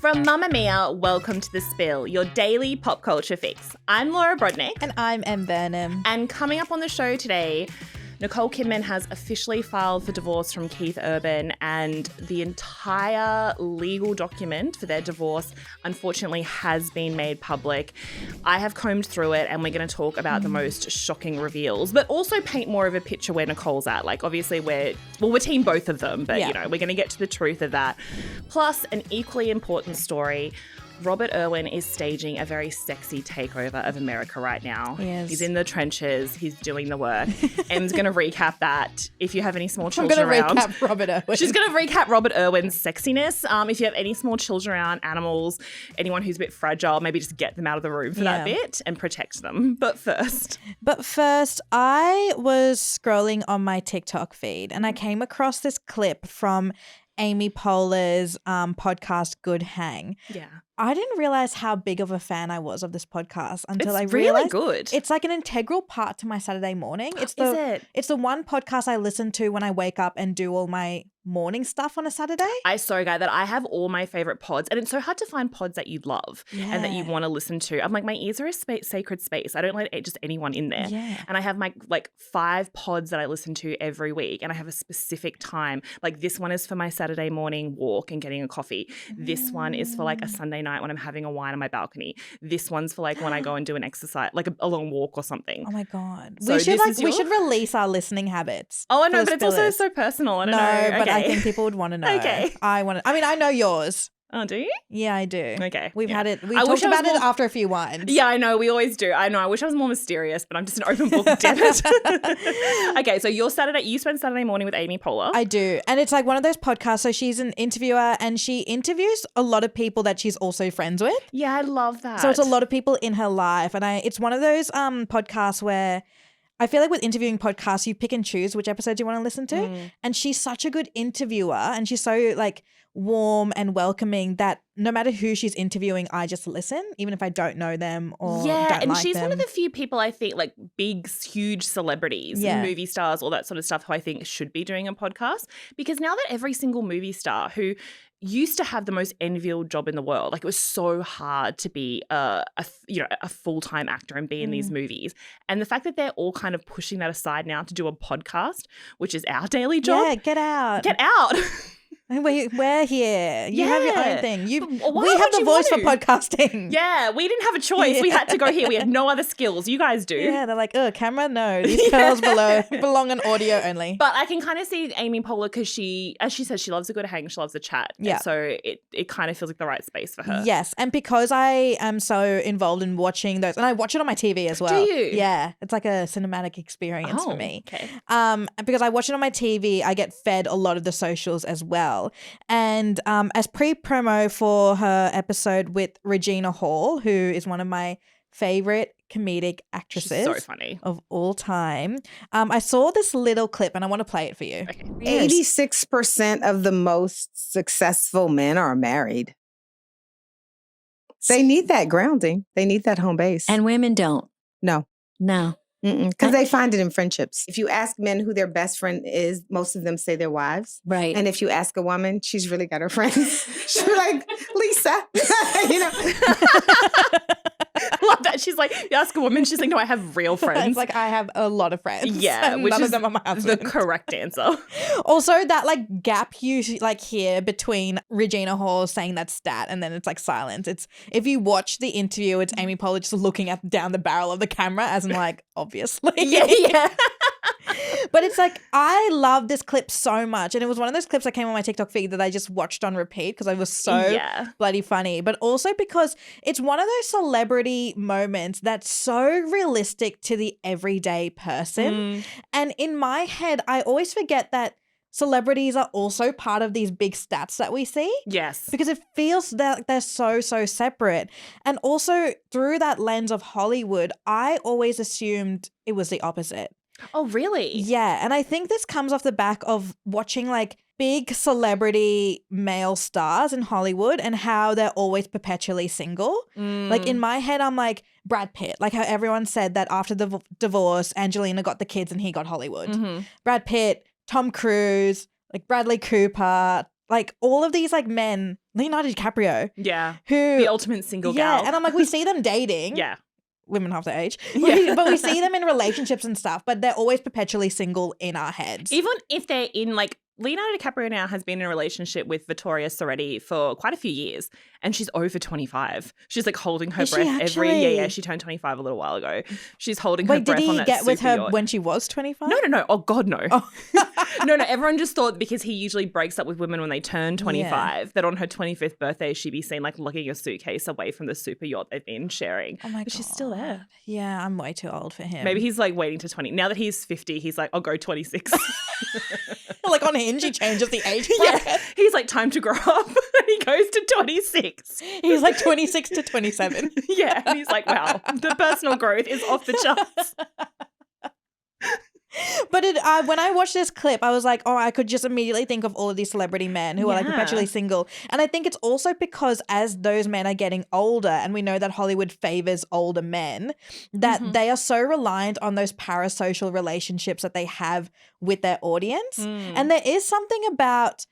From Mamma Mia, welcome to The Spill, your daily pop culture fix. I'm Laura Brodnick. And I'm Em Burnham. And coming up on the show today, Nicole Kidman has officially filed for divorce from Keith Urban, and the entire legal document for their divorce unfortunately has been made public. I have combed through it and we're going to talk about the most shocking reveals, but also paint more of a picture where Nicole's at. Like, obviously we're team both of them, but you know, we're going to get to the truth of that. Plus, an equally important story. Robert Irwin is staging a very sexy takeover of America right now. Yes. He's in the trenches. He's doing the work. Em's going to recap that. If you have any small children around. I'm going to recap Robert Irwin. She's going to recap Robert Irwin's sexiness. If you have any small children around, animals, anyone who's a bit fragile, maybe just get them out of the room for that bit and protect them. But first, I was scrolling on my TikTok feed and I came across this clip from Amy Poehler's podcast Good Hang. Yeah. I didn't realize how big of a fan I was of this podcast until I It's realized really good. it's like an integral part to my Saturday morning. Is it? It's the one podcast I listen to when I wake up and do all my morning stuff on a Saturday. I so glad that I have all my favorite pods, and it's so hard to find pods that you love and that you want to listen to. I'm like, my ears are a sacred space. I don't let just anyone in there. Yeah. And I have my 5 pods that I listen to every week, and I have a specific time. Like, this one is for my Saturday morning walk and getting a coffee. This one is for like a Sunday night when I'm having a wine on my balcony. This one's for like when I go and do an exercise, like a long walk or something. Oh my God. So we should release our listening habits. Oh, I know, but it's also so personal. I don't know. But I think people would want to know. Okay. I know yours. Oh, do you? Yeah, I do. Okay. We've had it. We I talked about it after a few wines. Yeah, I know. We always do. I know. I wish I was more mysterious, but I'm just an open book. Damn it. Okay, so you spend Saturday morning with Amy Poehler. I do. And it's like one of those podcasts. So she's an interviewer and she interviews a lot of people that she's also friends with. Yeah, I love that. So it's a lot of people in her life. And it's one of those podcasts where I feel like with interviewing podcasts, you pick and choose which episodes you want to listen to. And she's such a good interviewer and she's so like warm and welcoming that no matter who she's interviewing, I just listen, even if I don't know them or don't like she's them. one of the few people I think, like big, huge celebrities, movie stars, all that sort of stuff, who I think should be doing a podcast. Because now that every single movie star who used to have the most enviable job in the world, like it was so hard to be a full-time actor and be in these movies, and the fact that they're all kind of pushing that aside now to do a podcast, which is our daily job. Yeah, get out. We're here. You have your own thing. We have the voice for podcasting. Yeah, we didn't have a choice. Yeah. We had to go here. We had no other skills. You guys do. Yeah, they're like, oh, camera? No. These girls belong on audio only. But I can kind of see Amy Poehler because as she says, she loves a good hang. She loves a chat. Yeah. And so it kind of feels like the right space for her. Yes. And because I am so involved in watching those, and I watch it on my TV as well. Do you? Yeah. It's like a cinematic experience for me. Okay. Because I watch it on my TV, I get fed a lot of the socials as well. And as pre-promo for her episode with Regina Hall, who is one of my favorite comedic actresses so funny. Of all time, I saw this little clip and I want to play it for you. Okay. 86% of the most successful men are married. They need that grounding. They need that home base. And women don't. No. Because they find it in friendships. If you ask men who their best friend is, most of them say their wives. Right. And if you ask a woman, she's really got her friends. She's like, Lisa, Love that. She's like, you ask a woman, she's like, no, I have real friends. It's like, I have a lot of friends. Yeah, which none is of them are my the husband. correct answer. Also, that like gap you like hear between Regina Hall saying that stat and then it's like silence. It's if you watch the interview, it's Amy Poehler just looking down the barrel of the camera as in like, obviously. Yeah. But it's like, I love this clip so much. And it was one of those clips that came on my TikTok feed that I just watched on repeat because I was so bloody funny. But also because it's one of those celebrity moments that's so realistic to the everyday person. And in my head, I always forget that celebrities are also part of these big stats that we see. Yes. Because it feels that they're so separate. And also through that lens of Hollywood, I always assumed it was the opposite. Oh, really? Yeah. And I think this comes off the back of watching like big celebrity male stars in Hollywood and how they're always perpetually single. Like in my head, I'm like Brad Pitt, like how everyone said that after the divorce, Angelina got the kids and he got Hollywood. Brad Pitt, Tom Cruise, like Bradley Cooper, like all of these like men Leonardo DiCaprio. Yeah. Who The ultimate single gal. and I'm like, we see them dating. Yeah. Women half their age. Yeah. But we see them in relationships and stuff, but they're always perpetually single in our heads. Even if they're in like Leonardo DiCaprio now has been in a relationship with Vittoria Soretti for quite a few years, and she's over 25. She's like holding her breath every yeah. She turned 25 a little while ago. She's holding her breath on that. Wait, did he get with her yacht. when she was 25? No. Oh God, no. Oh. No. Everyone just thought because he usually breaks up with women when they turn 25 that on her 25th birthday she'd be seen like lugging a suitcase away from the super yacht they've been sharing. Oh my God. She's still there. Yeah, I'm way too old for him. Maybe he's like waiting to 20. Now that he's 50, he's like, I'll go 26. Like on Hinge, he changes the age bracket. Yeah. He's like, time to grow up. And he goes to 26. He's like 26 to 27. Yeah. And he's like, wow, the personal growth is off the charts. But when I watched this clip, I was like, oh, I could just immediately think of all of these celebrity men who are like perpetually single. And I think it's also because as those men are getting older, and we know that Hollywood favors older men, that they are so reliant on those parasocial relationships that they have with their audience. And there is something about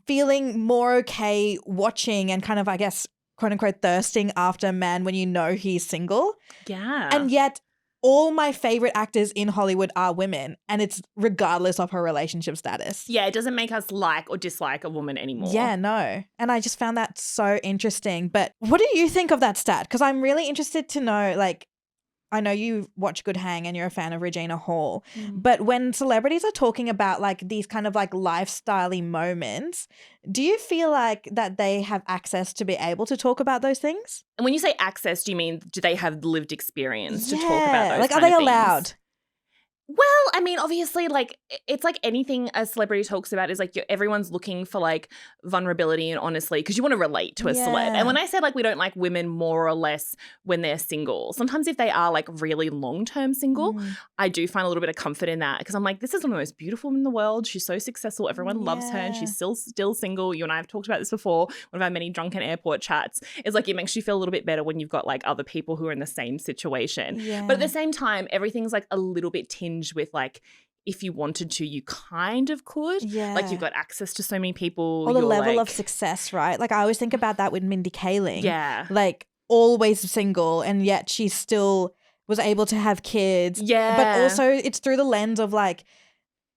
feeling more okay watching and kind of, I guess, quote unquote, thirsting after a man when you know he's single. Yeah. And yet all my favorite actors in Hollywood are women, and it's regardless of her relationship status. Yeah, it doesn't make us like or dislike a woman anymore. Yeah, no. And I just found that so interesting. But what do you think of that stat? Because I'm really interested to know, like, I know you watch Good Hang and you're a fan of Regina Hall, but when celebrities are talking about like these kind of like lifestyle-y moments, do you feel like that they have access to be able to talk about those things? And when you say access, do you mean do they have lived experience to talk about those like, kind are they of things? allowed? Well, I mean, obviously, like, it's like anything a celebrity talks about is like everyone's looking for like vulnerability and honestly, because you want to relate to a celeb. And when I say like we don't like women more or less when they're single, sometimes if they are like really long-term single, I do find a little bit of comfort in that because I'm like, this is one of the most beautiful women in the world. She's so successful. Everyone loves her and she's still single. You and I have talked about this before. One of our many drunken airport chats is like it makes you feel a little bit better when you've got like other people who are in the same situation. But at the same time, everything's like a little bit tinged with like if you wanted to, you kind of could. Yeah. Like you've got access to so many people. Or the level of success, right? Like I always think about that with Mindy Kaling. Yeah. Like always single and yet she still was able to have kids. Yeah. But also it's through the lens of like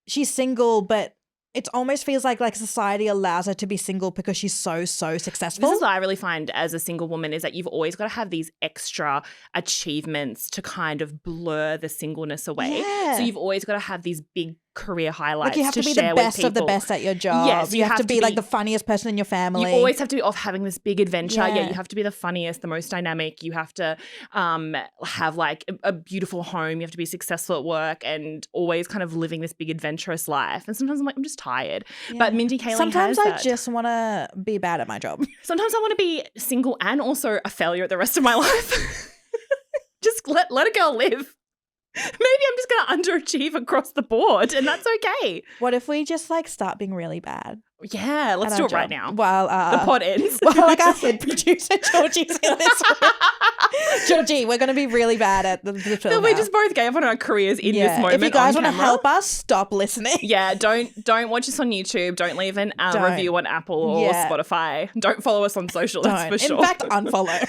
she's single but it almost feels like society allows her to be single because she's so successful. This is what I really find as a single woman is that you've always got to have these extra achievements to kind of blur the singleness away. Yeah. So you've always got to have these big career highlights like you have to be the best of the best at your job. Yes, you have to be like the funniest person in your family. You always have to be off having this big adventure. Yeah, you have to be the funniest, the most dynamic. You have to have like a beautiful home. You have to be successful at work and always kind of living this big adventurous life. And sometimes I'm like, I'm just tired. Yeah. But Mindy Kaling sometimes has I just want to be bad at my job. Sometimes I want to be single and also a failure at the rest of my life. Just let a girl live. Maybe I'm just going to underachieve across the board and that's okay. What if we just like start being really bad? Yeah, let's do it right now. While the pod ends. Well, like our head producer, Georgie's in this room. Georgie, we're going to be really bad at the film. We just both gave up on our careers in this moment. If you guys want to help us, stop listening. Yeah, don't watch us on YouTube. Don't leave an review on Apple or Spotify. Don't follow us on social, that's for sure. In fact, unfollow.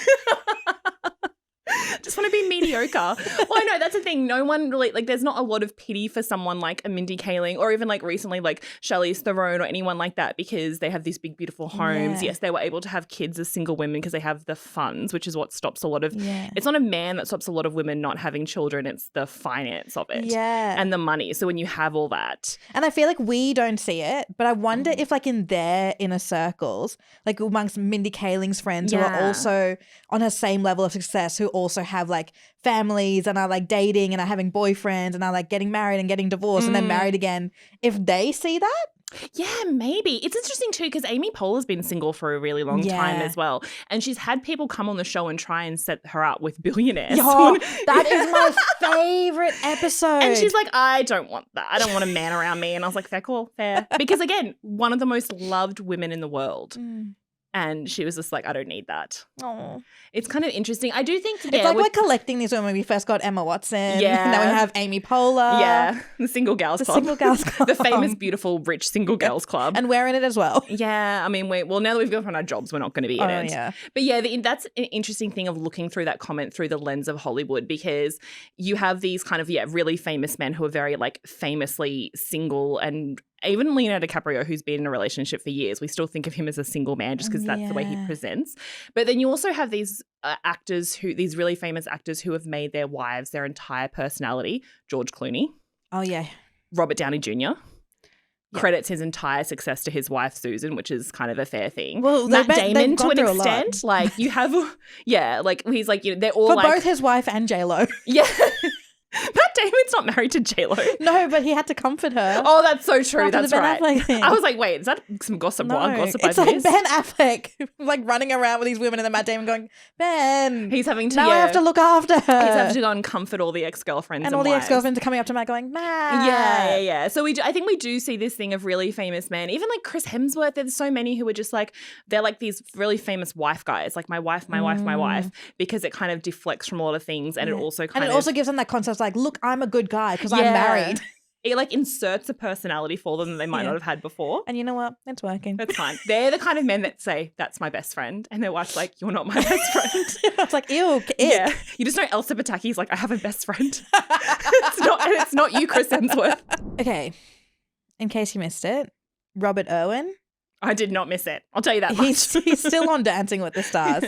Just want to be mediocre. Well, no, that's the thing. No one really, like, there's not a lot of pity for someone like a Mindy Kaling or even like recently like Charlize Theron or anyone like that because they have these big, beautiful homes. Yeah. Yes, they were able to have kids as single women because they have the funds, which is what stops a lot of, it's not a man that stops a lot of women not having children. It's the finance of it and the money. So when you have all that. And I feel like we don't see it, but I wonder if like in their inner circles, like amongst Mindy Kaling's friends who are also on her same level of success, who also have like families and are like dating and are having boyfriends and are like getting married and getting divorced and then married again, if they see that. Yeah, maybe. It's interesting too because Amy Poehler's been single for a really long time as well. And she's had people come on the show and try and set her up with billionaires. That is my favorite episode. And she's like, I don't want that. I don't want a man around me. And I was like, fair call, fair. Because again, one of the most loved women in the world. And she was just like, I don't need that. Oh. It's kind of interesting. I do think, it's like we're collecting these women. We first got Emma Watson. Yeah. And now we have Amy Poehler. Yeah. The Single Gals Club. Single Gals Club. The famous, beautiful, rich Single Girls Club. And we're in it as well. Yeah. I mean, now that we've gone on our jobs, we're not going to be in it. Yeah. But yeah, that's an interesting thing of looking through that comment through the lens of Hollywood, because you have these kind of, really famous men who are very like famously single, and even Leonardo DiCaprio, who's been in a relationship for years, we still think of him as a single man just because that's the way he presents. But then you also have these these really famous actors who have made their wives their entire personality. George Clooney. Oh, yeah. Robert Downey Jr. Credits his entire success to his wife, Susan, which is kind of a fair thing. Well, Matt Damon, to an extent. Like, you have, like, he's like, they're all for both his wife and J-Lo. Yeah. Matt Damon's not married to J-Lo. No, but he had to comfort her. Oh, that's so true. That's right. Affleck I was like, wait, is that some gossip? No, Gossip it's I've like missed? Ben Affleck, like running around with these women, and then Matt Damon going, Ben, he's having to. Now I have to look after her. He's having to go and comfort all the ex-girlfriends and all the ex-girlfriends are coming up to Matt going, Matt. Yeah. So I think we do see this thing of really famous men, even like Chris Hemsworth. There's so many who are just like, they're like these really famous wife guys, like my wife, because it kind of deflects from a lot of things, and it also also gives them that concept like, look, I'm a good guy because I'm married. It like inserts a personality for them that they might not have had before. And you know what? It's working. That's fine. They're the kind of men that say, that's my best friend. And their wife's like, you're not my best friend. It's like, ew, ick. Yeah. You just know Elsa Pataki's like, I have a best friend. It's not you, Chris Hemsworth. Okay. In case you missed it, Robert Irwin. I did not miss it. I'll tell you that much. He's still on Dancing with the Stars.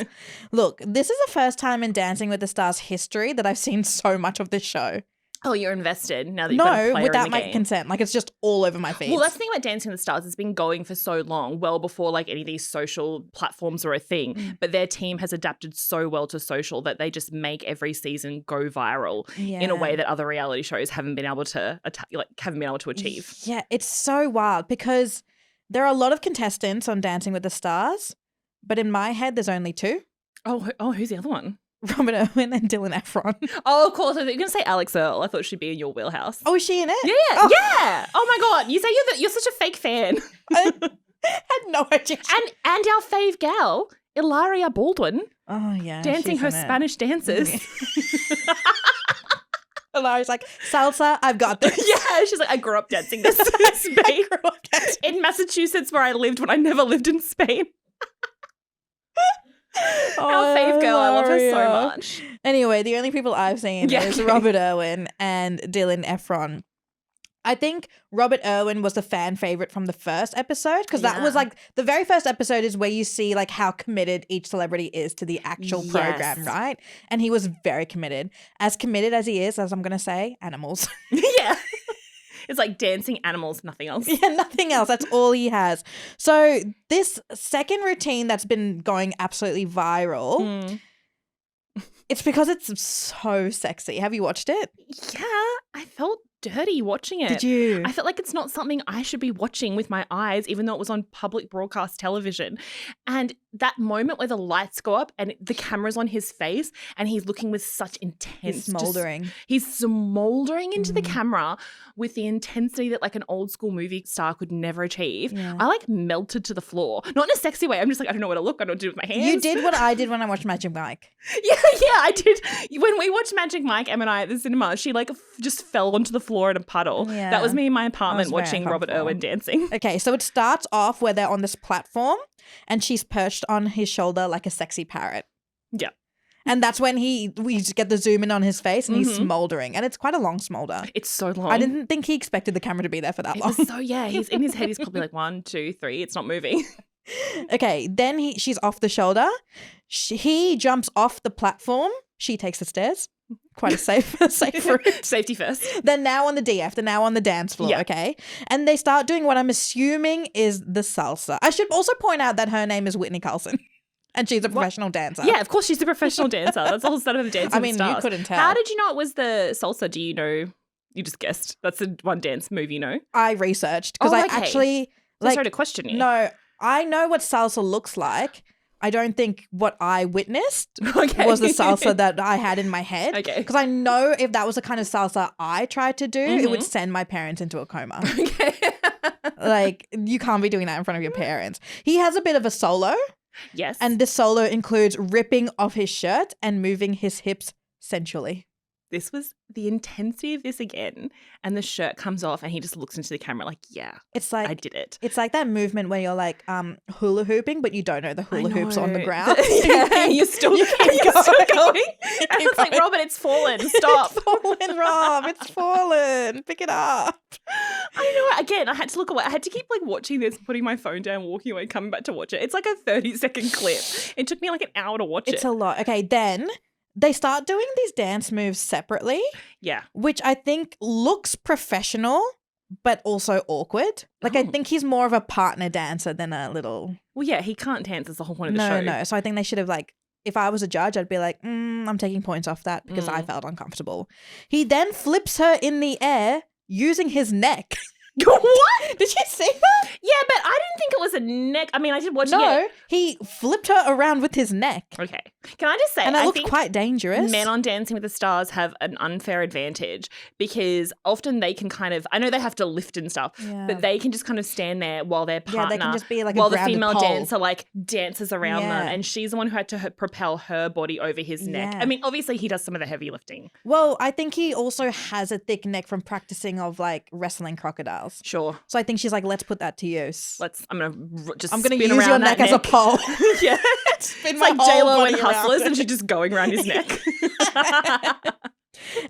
Look, this is the first time in Dancing with the Stars history that I've seen so much of this show. Oh, you're invested now that you've got a player without in the my game. consent. Like, it's just all over my feed. Well, that's the thing about Dancing with the Stars. It's been going for so long, well before like any of these social platforms are a thing. But their team has adapted so well to social that they just make every season go viral in a way that other reality shows haven't been able to achieve. Yeah, it's so wild because there are a lot of contestants on Dancing with the Stars, but in my head, there's only two. Oh, who's the other one? Robert Irwin and Dylan Efron. Oh, of course. I thought you were going to say Alex Earle. I thought she'd be in your wheelhouse. Oh, is she in it? Yeah. Yeah. Oh, my God. You say you're such a fake fan. I had no idea. And our fave gal, Ilaria Baldwin. Oh, yeah. Dancing her Spanish dances. Ilaria's like, salsa, I've got this. Yeah. She's like, I grew up dancing this in Spain. In Massachusetts, where I lived when I never lived in Spain. Our fave girl, I love her so much. Anyway, the only people I've seen is Robert Irwin and Dylan Efron. I think Robert Irwin was the fan favorite from the first episode because that was like the very first episode is where you see like how committed each celebrity is to the actual program, right? And he was very committed as he is, as I'm going to say, animals. Yeah. It's like dancing animals, nothing else. Yeah, nothing else. That's all he has. So this second routine that's been going absolutely viral, it's because it's so sexy. Have you watched it? Yeah, I felt dirty watching it. Did you? I felt like it's not something I should be watching with my eyes, even though it was on public broadcast television. And that moment where the lights go up and the camera's on his face and he's looking with such intense... He's smouldering. He's smouldering into the camera with the intensity that like an old school movie star could never achieve. Yeah. I like melted to the floor. Not in a sexy way. I'm just like, I don't know where to look. I don't do it with my hands. You did what I did when I watched Magic Mike. Yeah, I did. When we watched Magic Mike, Em and I at the cinema, she like just fell onto the floor in a puddle. Yeah. That was me in my apartment watching Robert Irwin dancing. Okay, so it starts off where they're on this platform and she's perched on his shoulder like a sexy parrot. Yeah. And that's when we just get the zoom in on his face and he's smouldering. And it's quite a long smolder. It's so long. I didn't think he expected the camera to be there for that long. He's in his head, he's probably like 1, 2, 3, it's not moving. Okay, then she's off the shoulder. He jumps off the platform. She takes the stairs. Quite a safe route. Safety first. They're now on the DF. They're now on the dance floor, okay? And they start doing what I'm assuming is the salsa. I should also point out that her name is Whitney Carlson. And she's a professional dancer. Yeah, of course she's a professional dancer. That's the whole start of the Dancing with Stars. You couldn't tell. How did you know it was the salsa? Do you know? You just guessed. That's the one dance move you know? I researched because I actually... Sorry to question you. No, I know what salsa looks like. I don't think what I witnessed was the salsa that I had in my head. Okay. Because I know if that was the kind of salsa I tried to do, it would send my parents into a coma. Okay. Like, you can't be doing that in front of your parents. He has a bit of a solo. Yes. And this solo includes ripping off his shirt and moving his hips sensually. This was the intensity of this again. And the shirt comes off and he just looks into the camera like, yeah, It's like I did it. It's like that movement where you're like hula hooping, but you don't know the hula hoop's on the ground. Yeah, you're still going. And it's like, Robert, it's fallen. Stop. It's fallen, Rob. It's fallen. Pick it up. I know. Again, I had to look away. I had to keep like watching this, putting my phone down, walking away, coming back to watch it. It's like a 30-second clip. It took me like an hour to watch it. It's a lot. Okay, then they start doing these dance moves separately. Yeah. Which I think looks professional, but also awkward. Like, I think he's more of a partner dancer than a little... Well, yeah, he can't dance. That's the whole point of the show. No. So I think they should have like... If I was a judge, I'd be like, I'm taking points off that because I felt uncomfortable. He then flips her in the air using his neck. What? Did you see that? Yeah, but I didn't think it was a neck. I mean, I did watch it. No, he flipped her around with his neck. Okay. Can I just say, and that I looked think quite dangerous. Men on Dancing with the Stars have an unfair advantage because often they can kind of, I know they have to lift and stuff, but they can just kind of stand there while their partner, they can just be like while a the female pole. dancer like dances around them, and she's the one who had to propel her body over his neck. I mean, obviously he does some of the heavy lifting. Well, I think he also has a thick neck from practicing of like wrestling crocodiles. Sure. So I think she's like, let's put that to use. I'm gonna use your neck as a pole. Yeah. Spin it's my like J-Lo and body Hustlers around and she's just going around his neck.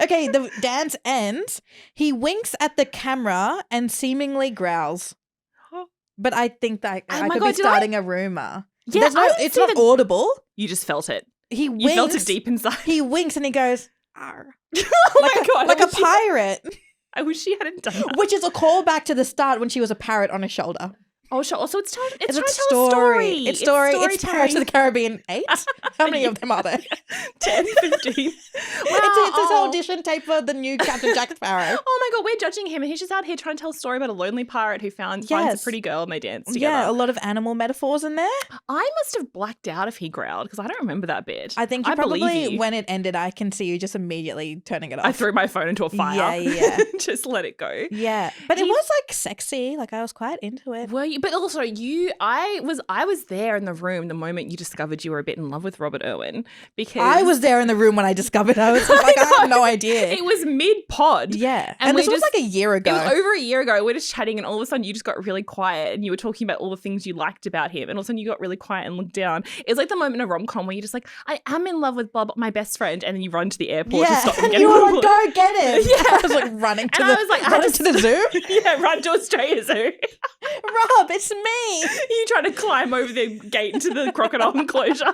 Okay, the dance ends. He winks at the camera and seemingly growls. But I think that I could be starting a rumor. Yeah, it's not audible. You just felt it. You felt it deep inside. He winks and he goes, "Arr." Oh my God. Like a pirate. I wish she hadn't done that. Which is a callback to the start when she was a parrot on his shoulder. Oh, sure. Also, it's trying to tell a story. It's It's Pirates of the Caribbean 8. How many of them are there? 10, 15. Wow. It's his audition tape for the new Captain Jack Sparrow. Oh my God, we're judging him and he's just out here trying to tell a story about a lonely pirate who finds a pretty girl and they dance together. Yeah, a lot of animal metaphors in there. I must have blacked out if he growled because I don't remember that bit. I think when it ended, I can see you just immediately turning it off. I threw my phone into a fire. Yeah. Just let it go. Yeah. But it was like sexy. Like I was quite into it. Were you? But also I was there in the room the moment you discovered you were a bit in love with Robert Irwin because I was there in the room when I discovered I was like, I had no idea. It was mid-pod. Yeah. And this was like a year ago. It was over a year ago. We're just chatting and all of a sudden you just got really quiet and you were talking about all the things you liked about him and all of a sudden you got really quiet and looked down. It was like the moment in a rom-com where you're just like, I am in love with blah, blah, my best friend, and then you run to the airport to stop and get you were like, go get it. Yeah. I was like running to the zoo. Yeah, run to Australia Zoo. Rob, it's me. You trying to climb over the gate into the crocodile enclosure.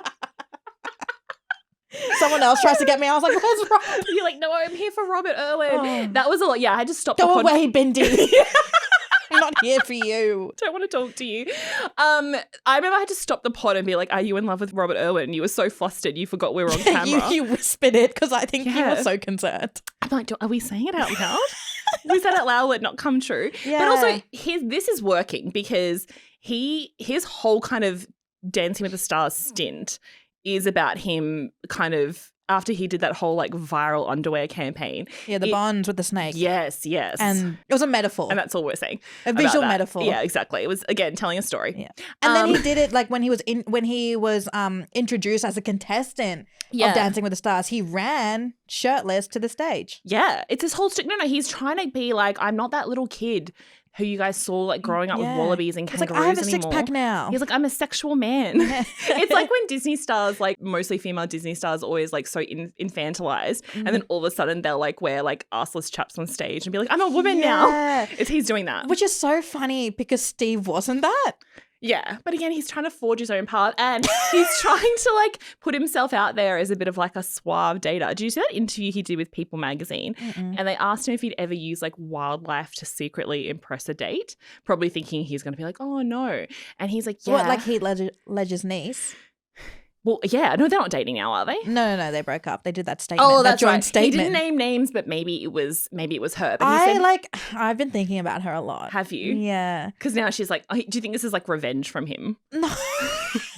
Someone else tries to get me. I was like, where's Rob? You're like, no, I'm here for Robert Irwin. Oh. That was a lot. Yeah, I had to stop. Go away, Bindi. I'm not here for you. Don't want to talk to you. I remember I had to stop the pod and be like, are you in love with Robert Irwin? You were so flustered. You forgot we were on camera. You whispered it because I think you were so concerned. I'm like, are we saying it out loud? We said it out loud, let it not come true. Yeah. But also, this is working because his whole kind of Dancing with the Stars stint is about him kind of after he did that whole like viral underwear campaign. Yeah, the bonds with the snake. Yes. And it was a metaphor. And that's all we're saying. A visual metaphor. Yeah, exactly. It was, again, telling a story. Yeah. And then he did it like when he was introduced as a contestant of Dancing with the Stars. He ran shirtless to the stage. Yeah. It's this whole stick. No, he's trying to be like, I'm not that little kid who you guys saw like growing up with wallabies and kangaroos anymore. He's like, I have a anymore. six-pack now. He's like, I'm a sexual man. It's like when Disney stars, like mostly female Disney stars, always like so infantilized, and then all of a sudden they'll like wear like arseless chaps on stage and be like, I'm a woman now. He's doing that, which is so funny because Steve wasn't that. Yeah, but again, he's trying to forge his own path and he's trying to like put himself out there as a bit of like a suave dater. Did you see that interview he did with People magazine? And they asked him if he'd ever use like wildlife to secretly impress a date, probably thinking he's going to be like, oh no. And he's like, yeah. What, like Heath Ledger's niece? Well, yeah. No, they're not dating now, are they? No, they broke up. They did that statement. Oh, that that's joint right. statement. He didn't name names, but maybe it was her. But he said, I've been thinking about her a lot. have you? Yeah. Because now she's like, do you think this is like revenge from him? No.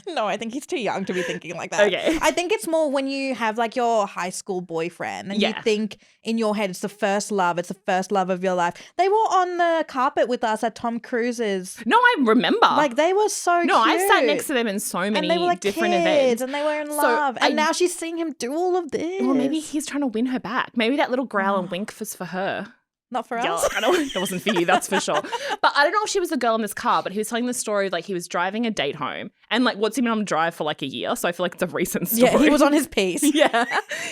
No, I think he's too young to be thinking like that. Okay. I think it's more when you have like your high school boyfriend and you think in your head it's the first love. It's the first love of your life. They were on the carpet with us at Tom Cruise's. No, I remember. Like they were so cute. No, I've sat next to them in so many and they were like different kids events. And they were in love. And now she's seeing him do all of this. Well, maybe he's trying to win her back. Maybe that little growl and wink was for her. Not for Yeah, us. I know it wasn't for you, that's for sure. But I don't know if she was the girl in this car, but he was telling the story like he was driving a date home and like what's he been on drive for like a year. So I feel like it's a recent story. Yeah, he was on his piece. Yeah.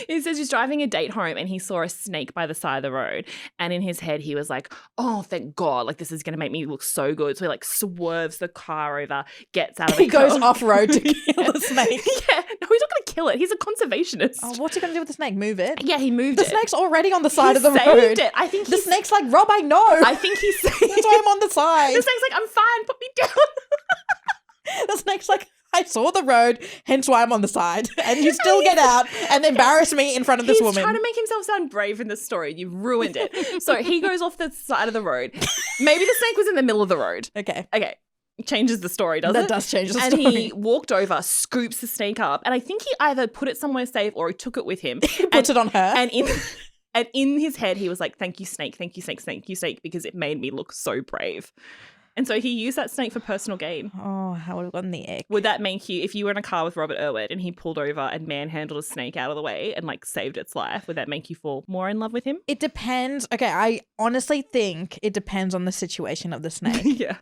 He says he's driving a date home and he saw a snake by the side of the road. And in his head, he was like, oh, thank God. Like this is going to make me look so good. So he like swerves the car over, gets out of the car. He goes off-road to kill the snake. Yeah. No, he's not going to kill it. He's a conservationist. Oh, what's he going to do with the snake? Move it? Yeah, he moved The it. snake's already on the side of the saved road. it. I think the snake's like, Rob, I know. I think he saved That's why I'm on the side. The snake's like, I'm fine, put me down. The snake's like, I saw the road, hence why I'm on the side. And you still get out and embarrass me in front of this woman. He's trying to make himself sound brave in this story. You've ruined it. So he goes off the side of the road. Maybe the snake was in the middle of the road. Okay. Changes the story, doesn't it? That does change the story. And he walked over, scoops the snake up, and I think he either put it somewhere safe or he took it with him. Puts it on her. And in his head, he was like, thank you, snake, thank you, snake, thank you, snake, because it made me look so brave. And so he used that snake for personal gain. Oh, I would have gotten the ick. Would that make you, if you were in a car with Robert Irwin and he pulled over and manhandled a snake out of the way and like saved its life, would that make you fall more in love with him? It depends. Okay, I honestly think it depends on the situation of the snake. Yeah.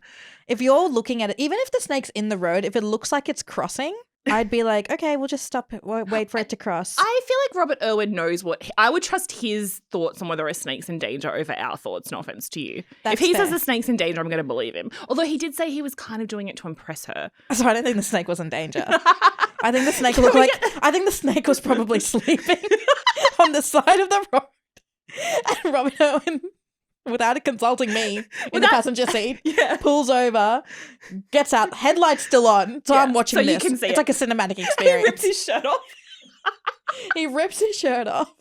If you're looking at it, even if the snake's in the road, if it looks like it's crossing, I'd be like, okay, we'll just stop it. Wait for it to cross. I feel like Robert Irwin knows what I would trust his thoughts on whether a snake's in danger over our thoughts. No offense to you. That's if he fair. says the snake's in danger, I'm going to believe him. Although he did say he was kind of doing it to impress her. So I don't think the snake was in danger. I think the snake looked like I think the snake was probably sleeping on the side of the road. And Robert Irwin, without consulting me in the passenger seat, pulls over, gets out, headlights still on. So I'm watching so this. You can see it's like a cinematic experience. He rips his shirt off. He rips his shirt off.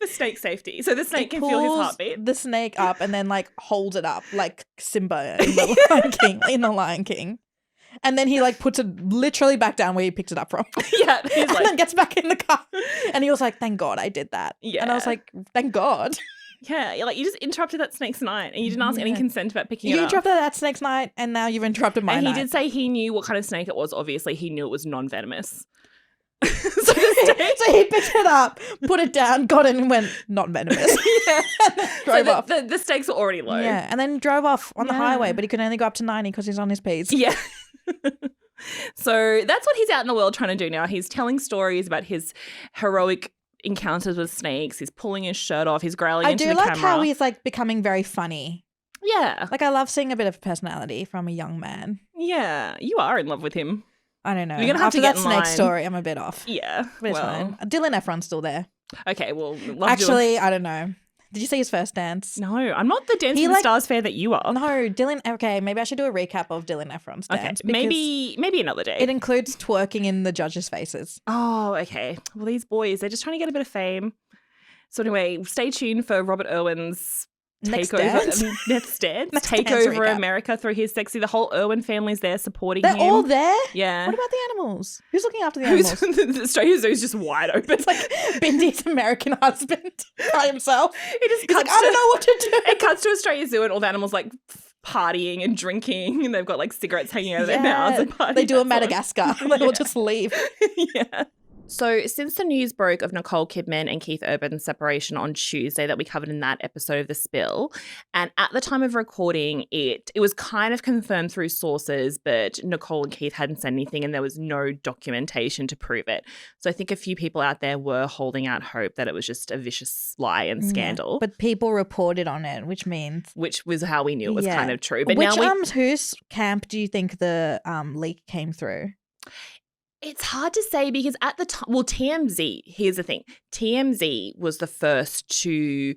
For snake safety. So the snake can feel his heartbeat. The snake up and then like holds it up like Simba in the Lion King. And then he like puts it literally back down where he picked it up from. Yeah. And then gets back in the car. And he was like, thank God I did that. Yeah. And I was like, thank God. Yeah, like you just interrupted that snake's night and you didn't ask any consent about picking it up. You interrupted that snake's night and now you've interrupted my night. And he did say he knew what kind of snake it was. Obviously, he knew it was non-venomous. So he picked it up, put it down, got in and went, not venomous. Yeah. And then drove off. The stakes were already low. Yeah, and then drove off on the highway, but he could only go up to 90 because he's on his P's. Yeah. So that's what he's out in the world trying to do now. He's telling stories about his heroic encounters with snakes. He's pulling his shirt off. He's growling into the camera. I do like how he's like becoming very funny. Yeah. Like I love seeing a bit of personality from a young man. Yeah. You are in love with him. I don't know. You're gonna have After to get that in snake line. story, I'm a bit off. Yeah. But it's fine. Dylan Efron's still there. Okay, well, Actually, I don't know. Did you see his first dance? No, I'm not the Dancing with the Stars fan that you are. No, Dylan. Okay, maybe I should do a recap of Dylan Efron's dance. Okay, maybe another day. It includes twerking in the judges' faces. Oh, okay. Well, these boys, they're just trying to get a bit of fame. So anyway, stay tuned for Robert Irwin's Next dance. dance Take over recap. America through his sexy. The whole Irwin family's there supporting They're him. all there? Yeah. What about the animals? Who's looking after the animals? The Australia Zoo's just wide open. It's like Bindi's American husband by himself. It just He's like, I don't know what to do. It cuts to Australia Zoo and all the animals like partying and drinking and they've got like cigarettes hanging out of their mouths. And partying. They do a Madagascar. They will just leave. Yeah. So since the news broke of Nicole Kidman and Keith Urban's separation on Tuesday that we covered in that episode of The Spill, and at the time of recording, it was kind of confirmed through sources, but Nicole and Keith hadn't said anything and there was no documentation to prove it. So I think a few people out there were holding out hope that it was just a vicious lie and scandal. But people reported on it, which was how we knew it was kind of true. But whose camp do you think the leak came through? It's hard to say because at the time, TMZ, here's the thing. TMZ was the first to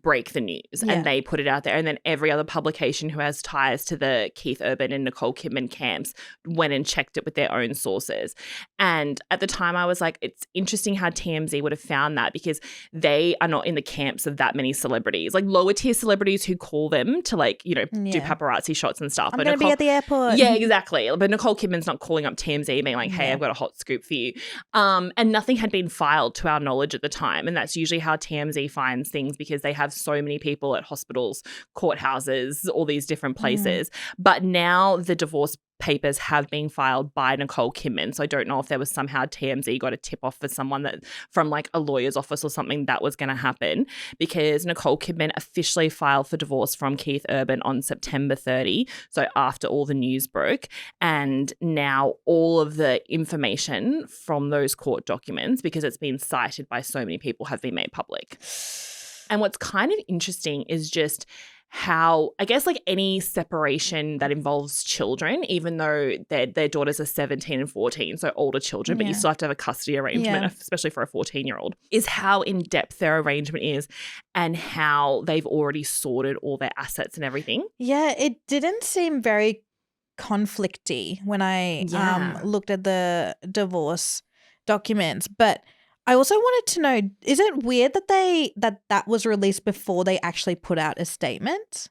break the news and they put it out there. And then every other publication who has ties to the Keith Urban and Nicole Kidman camps went and checked it with their own sources. And at the time I was like, it's interesting how TMZ would have found that because they are not in the camps of that many celebrities, like lower tier celebrities who call them to like, you know, do paparazzi shots and stuff. I'm going to be at the airport. Yeah, exactly. But Nicole Kidman's not calling up TMZ being like, hey, I've got a hot scoop for you. And nothing had been filed to our knowledge at the time. And that's usually how TMZ finds things because they have so many people at hospitals, courthouses, all these different places. But now the divorce papers have been filed by Nicole Kidman. So I don't know if there was somehow TMZ got a tip off for someone that from like a lawyer's office or something that was going to happen because Nicole Kidman officially filed for divorce from Keith Urban on September 30. So after all the news broke. And now all of the information from those court documents, because it's been cited by so many people, have been made public. And what's kind of interesting is just how, I guess, like any separation that involves children, even though their daughters are 17 and 14, so older children, but you still have to have a custody arrangement, especially for a 14-year-old, is how in-depth their arrangement is and how they've already sorted all their assets and everything. Yeah, it didn't seem very conflicty when I looked at the divorce documents, but I also wanted to know, is it weird that that was released before they actually put out a statement?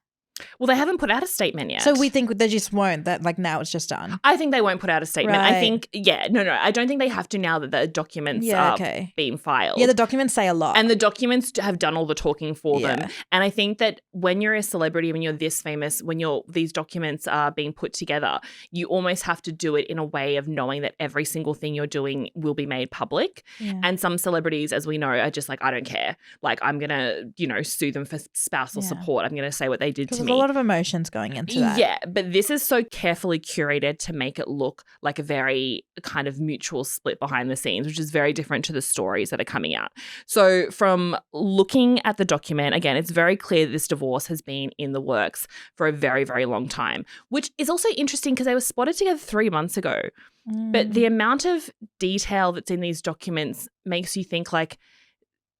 Well, they haven't put out a statement yet. So we think they just won't, that like now it's just done. I think they won't put out a statement. Right. I think, I don't think they have to now that the documents are being filed. Yeah, the documents say a lot. And the documents have done all the talking for them. And I think that when you're a celebrity, when you're this famous, when these documents are being put together, you almost have to do it in a way of knowing that every single thing you're doing will be made public. Yeah. And some celebrities, as we know, are just like, I don't care. Like, I'm going to, sue them for spousal support. I'm going to say what they did to me. There's a lot of emotions going into that. Yeah, but this is so carefully curated to make it look like a very kind of mutual split behind the scenes, which is very different to the stories that are coming out. So from looking at the document, again, it's very clear that this divorce has been in the works for a very, very long time, which is also interesting because they were spotted together 3 months ago. But the amount of detail that's in these documents makes you think like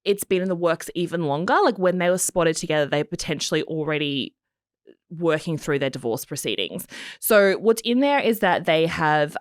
it's been in the works even longer. Like when they were spotted together, they potentially already working through their divorce proceedings. So what's in there is that they have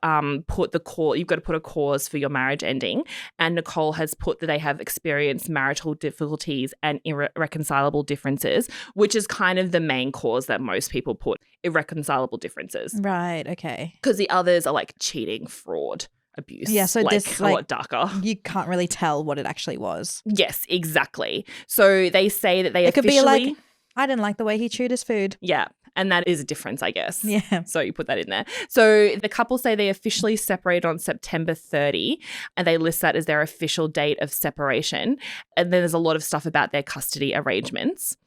put you've got to put a cause for your marriage ending, and Nicole has put that they have experienced marital difficulties and irreconcilable differences, which is kind of the main cause that most people put, irreconcilable differences. Right, okay. Because the others are like cheating, fraud, abuse. Yeah, so this a lot darker. You can't really tell what it actually was. Yes, exactly. So they say that they officially... It could be like, I didn't like the way he chewed his food. Yeah. And that is a difference, I guess. Yeah. So you put that in there. So the couple say they officially separated on September 30, and they list that as their official date of separation. And then there's a lot of stuff about their custody arrangements.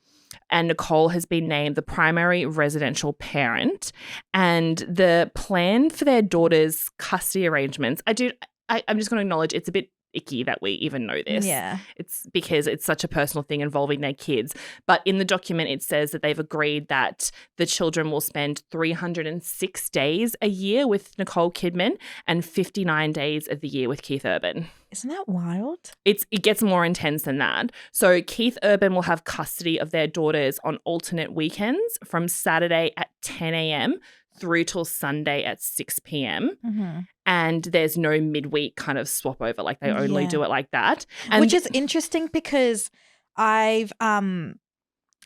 And Nicole has been named the primary residential parent. And the plan for their daughter's custody arrangements, I'm just going to acknowledge it's a bit icky that we even know this. Yeah. It's because it's such a personal thing involving their kids. But in the document, it says that they've agreed that the children will spend 306 days a year with Nicole Kidman and 59 days of the year with Keith Urban. Isn't that wild? It gets more intense than that. So Keith Urban will have custody of their daughters on alternate weekends from Saturday at 10 a.m. through till Sunday at 6 p.m. Mm-hmm. And there's no midweek kind of swap over. Like they only do it like that. And which is interesting because I've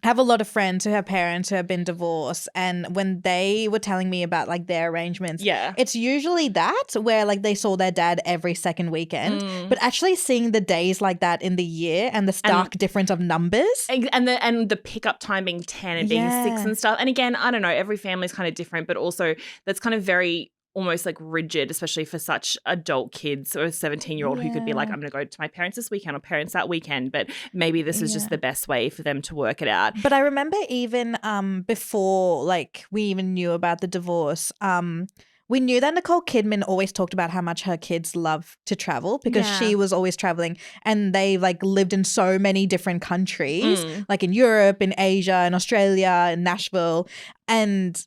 have a lot of friends who have parents who have been divorced, and when they were telling me about like their arrangements, it's usually that where like they saw their dad every second weekend, but actually seeing the days like that in the year and the stark difference of numbers and the pickup time being 10 and being 6 and stuff. And again, I don't know, every family's kind of different, but also that's kind of very almost like rigid, especially for such adult kids or a 17-year-old who could be like, I'm going to go to my parents this weekend or parents that weekend, but maybe this is just the best way for them to work it out. But I remember even before like we even knew about the divorce, we knew that Nicole Kidman always talked about how much her kids love to travel because she was always traveling, and they like lived in so many different countries, like in Europe, in Asia, in Australia, in Nashville, and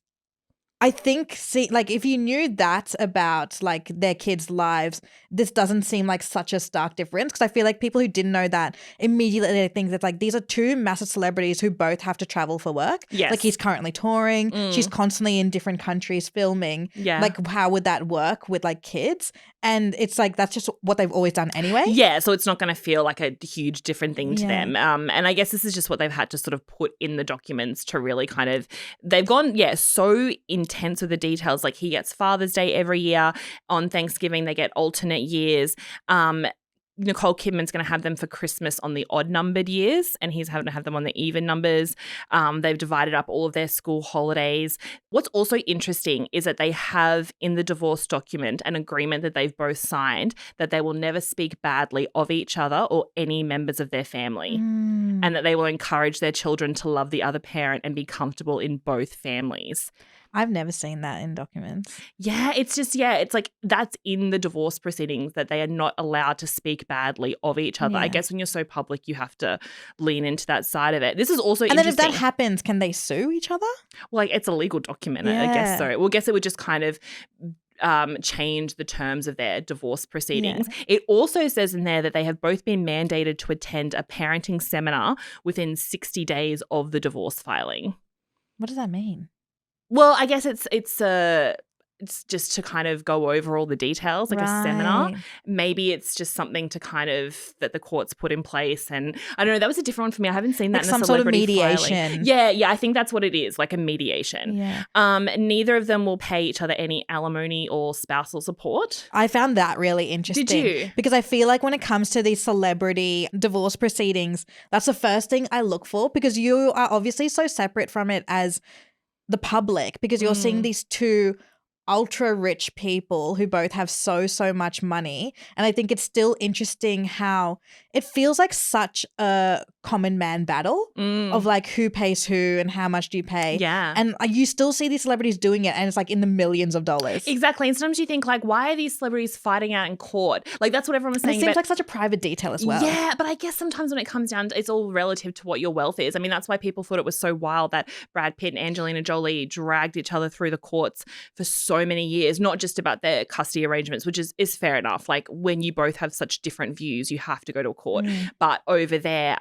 I think, like, if you knew that about, like, their kids' lives, this doesn't seem like such a stark difference, because I feel like people who didn't know that immediately think that, like, these are two massive celebrities who both have to travel for work. Yes. Like, he's currently touring. She's constantly in different countries filming. Yeah. Like, how would that work with, like, kids? And it's like, that's just what they've always done anyway. Yeah, so it's not going to feel like a huge different thing to them. And I guess this is just what they've had to sort of put in the documents to really kind of, they've gone, so intense with the details. Like, he gets Father's Day every year. On Thanksgiving, they get alternate years. Nicole Kidman's going to have them for Christmas on the odd numbered years, and he's having to have them on the even numbers. They've divided up all of their school holidays. What's also interesting is that they have in the divorce document an agreement that they've both signed that they will never speak badly of each other or any members of their family, and that they will encourage their children to love the other parent and be comfortable in both families. I've never seen that in documents. Yeah, it's just, it's like that's in the divorce proceedings that they are not allowed to speak badly of each other. Yeah. I guess when you're so public, you have to lean into that side of it. This is also And interesting. then if that happens, can they sue each other? Well, like, it's a legal document, I guess so. Well, I guess it would just kind of change the terms of their divorce proceedings. It also says in there that they have both been mandated to attend a parenting seminar within 60 days of the divorce filing. What does that mean? Well, I guess it's just to kind of go over all the details, like a seminar. Maybe it's just something to kind of that the courts put in place. And I don't know, that was a different one for me. I haven't seen that like in some a celebrity sort of mediation. Filing. Yeah, I think that's what it is, like a mediation. Yeah. Neither of them will pay each other any alimony or spousal support. I found that really interesting. Did you? Because I feel like when it comes to these celebrity divorce proceedings, that's the first thing I look for, because you are obviously so separate from it as the public, because you're seeing these two ultra rich people who both have so much money. And I think it's still interesting how it feels like such a common man battle of like who pays who and how much do you pay. Yeah. And you still see these celebrities doing it, and it's like in the millions of dollars. Exactly. And sometimes you think, like, why are these celebrities fighting out in court? Like, that's what everyone was saying. And it seems like such a private detail as well. Yeah, but I guess sometimes when it comes down to, it's all relative to what your wealth is. I mean, that's why people thought it was so wild that Brad Pitt and Angelina Jolie dragged each other through the courts for so many years, not just about their custody arrangements, which is fair enough. Like, when you both have such different views, you have to go to a court. But over their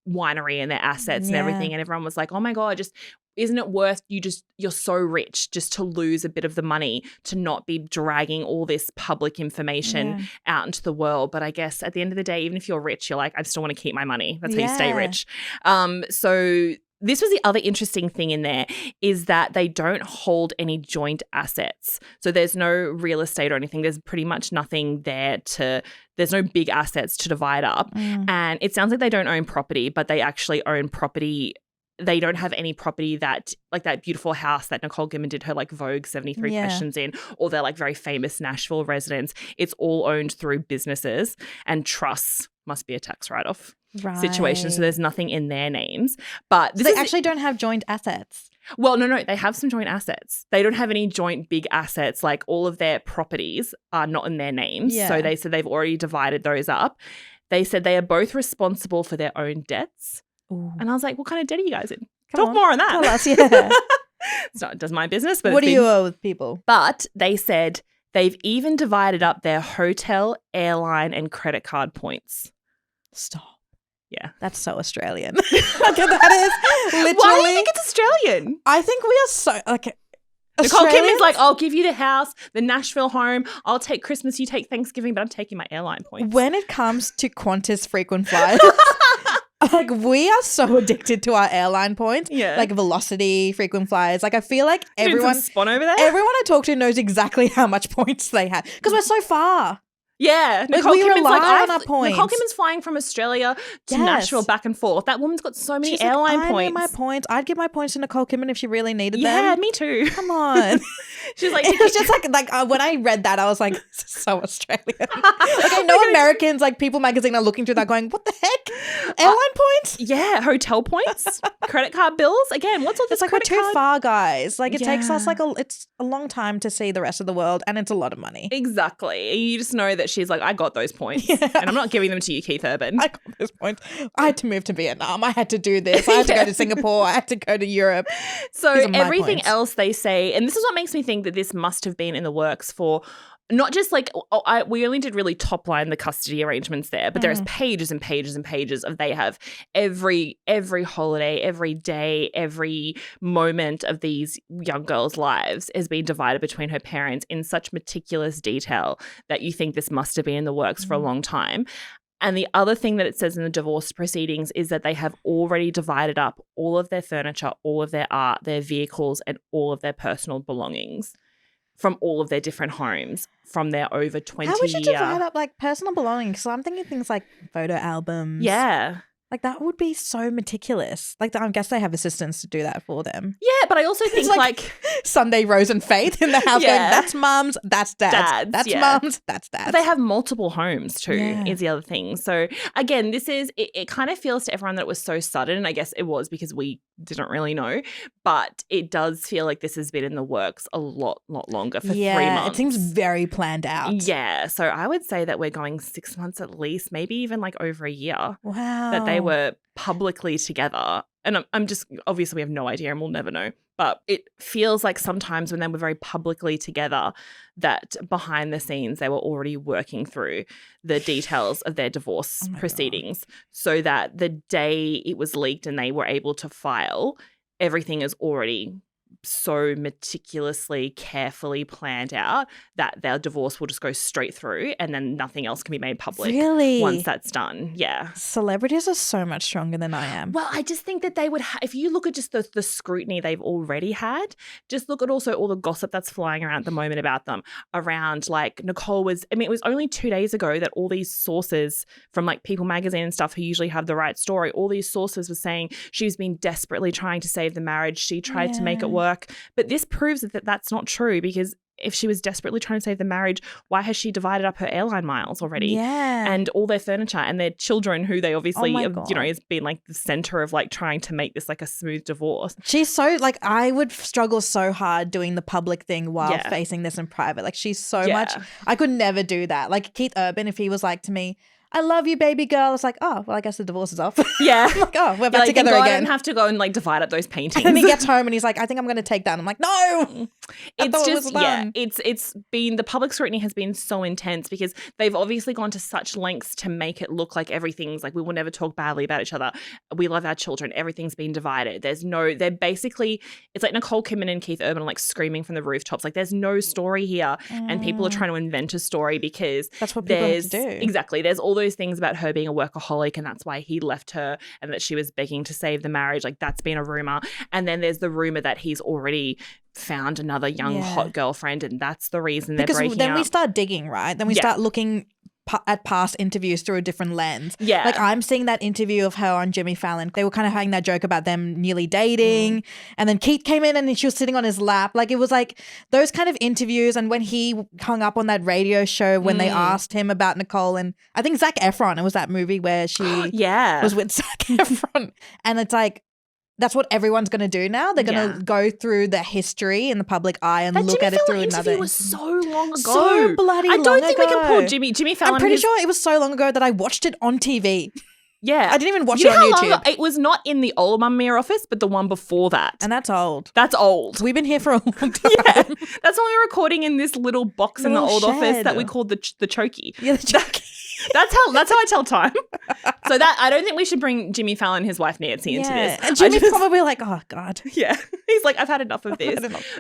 winery and their assets and everything, and everyone was like, oh my God, just isn't it worth you're so rich just to lose a bit of the money to not be dragging all this public information out into the world? But I guess at the end of the day, even if you're rich, you're like, I still want to keep my money. That's how you stay rich. So this was the other interesting thing in there, is that they don't hold any joint assets. So there's no real estate or anything. There's pretty much nothing there there's no big assets to divide up. And it sounds like they don't own property, but they actually own property. They don't have any property that, like that beautiful house that Nicole Kidman did her like Vogue 73 questions in, or their like very famous Nashville residence. It's all owned through businesses, and trusts must be a tax write-off situation. So there's nothing in their names. But they actually don't have joint assets. Well, no, they have some joint assets. They don't have any joint big assets. Like, all of their properties are not in their names. Yeah. So they said they've already divided those up. They said they are both responsible for their own debts. Ooh. And I was like, what kind of debt are you guys in? Come Talk more on that. Tell us, yeah. It's not does my business, but what do you owe with people? But they said they've even divided up their hotel, airline, and credit card points. Stop. Yeah. That's so Australian. Like, that is literally. Why do you think it's Australian? I think we are so like. Nicole Kidman's like, I'll give you the house, the Nashville home. I'll take Christmas, you take Thanksgiving, but I'm taking my airline points. When it comes to Qantas frequent flyers, like, we are so addicted to our airline points. Yeah. Like Velocity, frequent flyers. Like, I feel like everyone spun over there. Everyone I talk to knows exactly how much points they have, because we're so far. Yeah, Like, we rely on our points. Nicole Kidman's flying from Australia to Nashville back and forth. That woman's got so many airline I points. need my points. I'd give my points to Nicole Kidman if she really needed them. Yeah, me too. Come on. She's like, it was just like when I read that, I was like, this is so Australian. Like I know Americans, like People Magazine are looking through that going, what the heck? Airline points? Yeah, hotel points, credit card bills. Again, what's all this It's like credit we're too card? far, guys. Like it takes us like it's a long time to see the rest of the world, and it's a lot of money. Exactly. You just know that she's like, I got those points, and I'm not giving them to you, Keith Urban. I got those points. I had to move to Vietnam. I had to do this. I had to go to Singapore. I had to go to Europe. So everything points. else they say, and this is what makes me think that this must have been in the works for not just like, we only did really top line the custody arrangements there, but there's pages and pages and pages of they have every holiday, every day, every moment of these young girls' lives has been divided between her parents in such meticulous detail that you think this must have been in the works for a long time. And the other thing that it says in the divorce proceedings is that they have already divided up all of their furniture, all of their art, their vehicles, and all of their personal belongings from all of their different homes from their over 20 How would you year. divide up like personal belongings? So I'm thinking things like photo albums. Yeah. Like that would be so meticulous. Like I guess they have assistants to do that for them. Yeah, but I also think like Sunday Rose and Faith in the house going, Yeah. that's mum's, that's dad's. That's yeah. mum's, that's dad's. But they have multiple homes too, Yeah. is the other thing. So again, this is, it kind of feels to everyone that it was so sudden. I guess it was because we didn't really know. But it does feel like this has been in the works a lot longer for 3 months. It seems very planned out. Yeah. So I would say that we're going 6 months at least, maybe even like over a year. Wow. That they were publicly together. And I'm just, obviously we have no idea and we'll never know. But it feels like sometimes when they were very publicly together that behind the scenes they were already working through the details of their divorce proceedings so that the day it was leaked and they were able to file, everything is already so meticulously, carefully planned out that their divorce will just go straight through and then nothing else can be made public. Really? Once that's done. Yeah. Celebrities are so much stronger than I am. Well, I just think that they would if you look at just the scrutiny they've already had, just look at also all the gossip that's flying around at the moment about them, around like Nicole was, I mean, it was only 2 days ago that all these sources from like People Magazine and stuff who usually have the right story, all these sources were saying she's been desperately trying to save the marriage. She tried to make it work. But this proves that that's not true because if she was desperately trying to save the marriage, why has she divided up her airline miles already? Yeah. And all their furniture and their children who they obviously, God. has been like the center of like trying to make this like a smooth divorce. She's so like, I would struggle so hard doing the public thing while facing this in private. Like she's so much, I could never do that. Like Keith Urban, if he was like to me, I love you, baby girl. It's like, oh, well, I guess the divorce is off. Yeah. I'm like, oh, we're back together again. I again. don't have to go and like divide up those paintings. And then he gets home and he's like, I think I'm going to take that. And I'm like, no. It's just, it's been, the public scrutiny has been so intense because they've obviously gone to such lengths to make it look like everything's like, we will never talk badly about each other. We love our children. Everything's been divided. They're basically, it's like Nicole Kidman and Keith Urban are like screaming from the rooftops. Like there's no story here. And people are trying to invent a story because that's what people have to do. Exactly. There's all those things about her being a workaholic and that's why he left her and that she was begging to save the marriage. Like that's been a rumor. And then there's the rumor that he's already found another young hot girlfriend and that's the reason they're breaking up. Because then we start digging, right? Then we start looking at past interviews through a different lens. Yeah. Like I'm seeing that interview of her on Jimmy Fallon. They were kind of having that joke about them nearly dating. And then Keith came in and she was sitting on his lap. Like it was like those kind of interviews. And when he hung up on that radio show when they asked him about Nicole and I think Zac Efron, it was that movie where she was with Zac Efron. And it's like, that's what everyone's going to do now. They're going to go through the history in the public eye and look at it through another. That was so long ago. So bloody long ago. I don't think we can pull Jimmy Fallon. I'm pretty sure it was so long ago that I watched it on TV. Yeah. I didn't even watch it on YouTube. It was not in the old Mamma Mia office, but the one before that. And that's old. That's old. We've been here for a long time. Yeah. That's when we were recording in this little box in the old office that we called the chokey. Yeah, the chokey. That's how I tell time. So that I don't think we should bring Jimmy Fallon and his wife Nancy into this. And Jimmy's probably like, oh God. Yeah. He's like, I've had enough of this.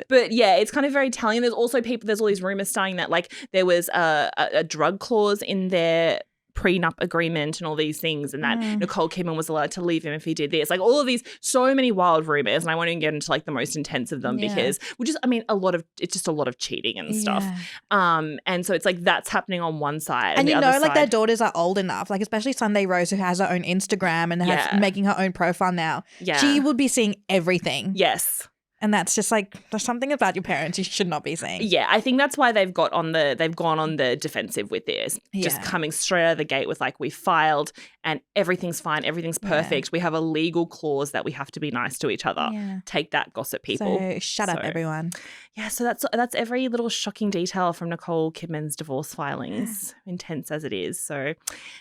But yeah, it's kind of very telling. There's also there's all these rumors starting that like there was a drug clause in their prenup agreement and all these things and that Nicole Kidman was allowed to leave him if he did this. Like all of these, so many wild rumors, and I won't even get into like the most intense of them because it's just a lot of cheating and stuff. And so it's like that's happening on one side. And you know, like their daughters are old enough, like especially Sunday Rose who has her own Instagram and has making her own profile now. Yeah. She would be seeing everything. Yes. And that's just like, there's something about your parents you should not be saying. Yeah, I think that's why they've gone on the defensive with this. Just coming straight out of the gate with like, we filed and everything's fine, everything's perfect. We have a legal clause that we have to be nice to each other. Yeah. Take that, gossip people. So shut up, everyone. Yeah, so that's every little shocking detail from Nicole Kidman's divorce filings, intense as it is. So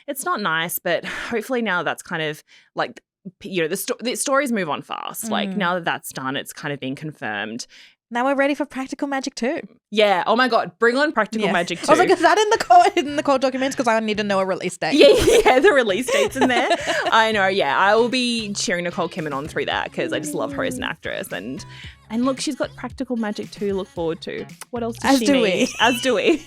it's not nice, but hopefully now that's kind of like, you know, the stories move on fast. Like now that that's done, it's kind of been confirmed. Now we're ready for Practical Magic 2. Yeah. Oh my God. Bring on Practical Magic 2. I was like, is that in the court documents? Because I need to know a release date. Yeah, the release date's in there. I know. Yeah, I will be cheering Nicole Kidman on through that because I just love her as an actress. And look, she's got Practical Magic 2 to look forward to. What else does she need? As do we.